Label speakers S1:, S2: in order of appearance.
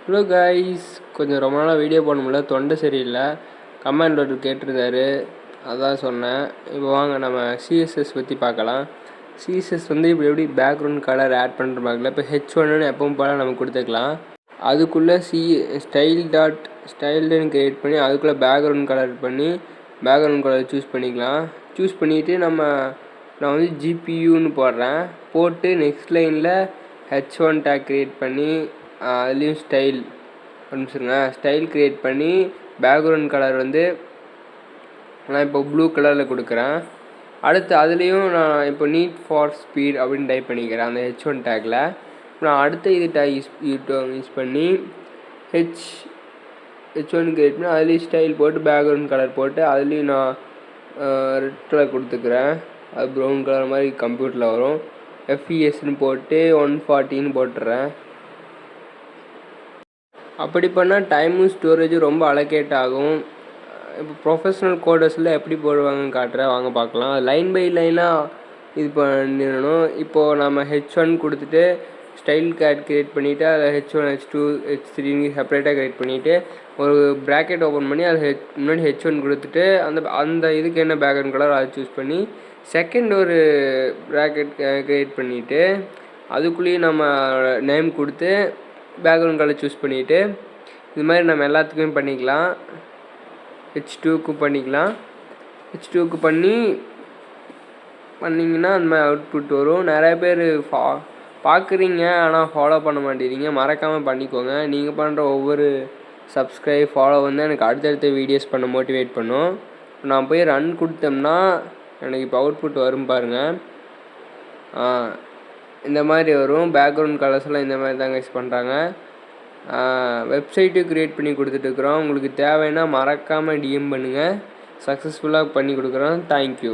S1: Hello guys, கொஞ்சம் ரொம்ப நாளாக வீடியோ போட முடியல, தொண்டை சரியில்லை. கமெண்ட் ஒரு கேட்டிருந்தாரு, அதான் சொன்னேன். இப்போ வாங்க நம்ம சிஎஸ்எஸ் பற்றி பார்க்கலாம். சிஎஸ்எஸ் இப்போ எப்படி பேக்ரவுண்ட் கலர் ஆட் பண்ணுற பார்க்கல. இப்போ H1ன்னு எப்பவும் போல் நம்ம கொடுத்துக்கலாம். அதுக்குள்ளே ஸ்டைல்டுன்னு க்ரியேட் பண்ணி அதுக்குள்ளே பேக்ரவுண்ட் கலர் பண்ணி பேக்ரவுண்ட் கலர் சூஸ் பண்ணிக்கலாம். சூஸ் பண்ணிவிட்டு நான் ஜிபியூன்னு போடுறேன். போட்டு நெக்ஸ்ட் லைனில் H1 டேக் க்ரியேட் பண்ணி அதுலேயும் ஸ்டைல் க்ரியேட் பண்ணி பேக்ரவுண்ட் கலர் நான் இப்போ ப்ளூ கலரில் கொடுக்குறேன். அடுத்து அதுலேயும் நான் இப்போ நீட் ஃபார் ஸ்பீட் அப்படின்னு டைப் பண்ணிக்கிறேன் அந்த H1 டேக்கில். நான் அடுத்த இது டேக் யூஸ் பண்ணி H1 க்ரியேட் பண்ணி அதுலேயும் ஸ்டைல் போட்டு பேக்ரவுண்ட் கலர் போட்டு அதுலேயும் நான் ரெட் கலர் கொடுத்துக்கிறேன். அது ப்ரௌன் கலர் மாதிரி கம்ப்யூட்டரில் வரும். FESன்னு போட்டு 140ன்னு போட்டுறேன். அப்படி பண்ணால் டைமும் ஸ்டோரேஜும் ரொம்ப அலோகேட் ஆகும். இப்போ ப்ரொஃபஷ்னல் கோடர்ஸில் எப்படி போடுவாங்கன்னு காட்டுறேன், வாங்க பார்க்கலாம். லைன் பை லைனாக இது பண்ணிடணும். இப்போது நம்ம H1 கொடுத்துட்டு ஸ்டைல் க்ரியேட் பண்ணிவிட்டு அதில் H1 H2 H3 செப்பரேட்டாக க்ரியேட் பண்ணிவிட்டு ஒரு ப்ராக்கெட் ஓப்பன் பண்ணி அது முன்னாடி H1 கொடுத்துட்டு அந்த இதுக்கு என்ன பேக்ரவுண்ட் கலர் அதை சூஸ் பண்ணி செகண்ட் ஒரு ப்ராக்கெட் க்ரியேட் பண்ணிவிட்டு அதுக்குள்ளேயும் நம்ம நேம் கொடுத்து பேக்ரவுண்ட் கலர் சூஸ் பண்ணிவிட்டு இது மாதிரி நம்ம எல்லாத்துக்குமே பண்ணிக்கலாம். H2க்கு பண்ணிக்கலாம். H2க்கு பண்ணிங்கன்னா அந்த மாதிரி அவுட்புட் வரும். நிறைய பேர் பார்க்குறீங்க, ஆனால் ஃபாலோ பண்ண மாட்டேங்கிறீங்க. மறக்காமல் பண்ணிக்கோங்க. நீங்கள் பண்ணுற ஒவ்வொரு சப்ஸ்கிரைப் ஃபாலோ எனக்கு அடுத்தடுத்த வீடியோஸ் பண்ண மோட்டிவேட் பண்ணும். நான் போய் ரன் கொடுத்தோம்னா எனக்கு இப்போ அவுட்புட் வரும் பாருங்கள். இந்த மாதிரி வரும். பேக்ரவுண்ட் கலர்ஸ்லாம் இந்த மாதிரி தாங்க யூஸ் பண்ணுறாங்க. வெப்சைட்டும் க்ரியேட் பண்ணி கொடுத்துட்ருக்குறோம். உங்களுக்கு தேவைன்னா மறக்காமல் DM பண்ணுங்கள். சக்ஸஸ்ஃபுல்லாக பண்ணி கொடுக்குறோம். தேங்க்யூ.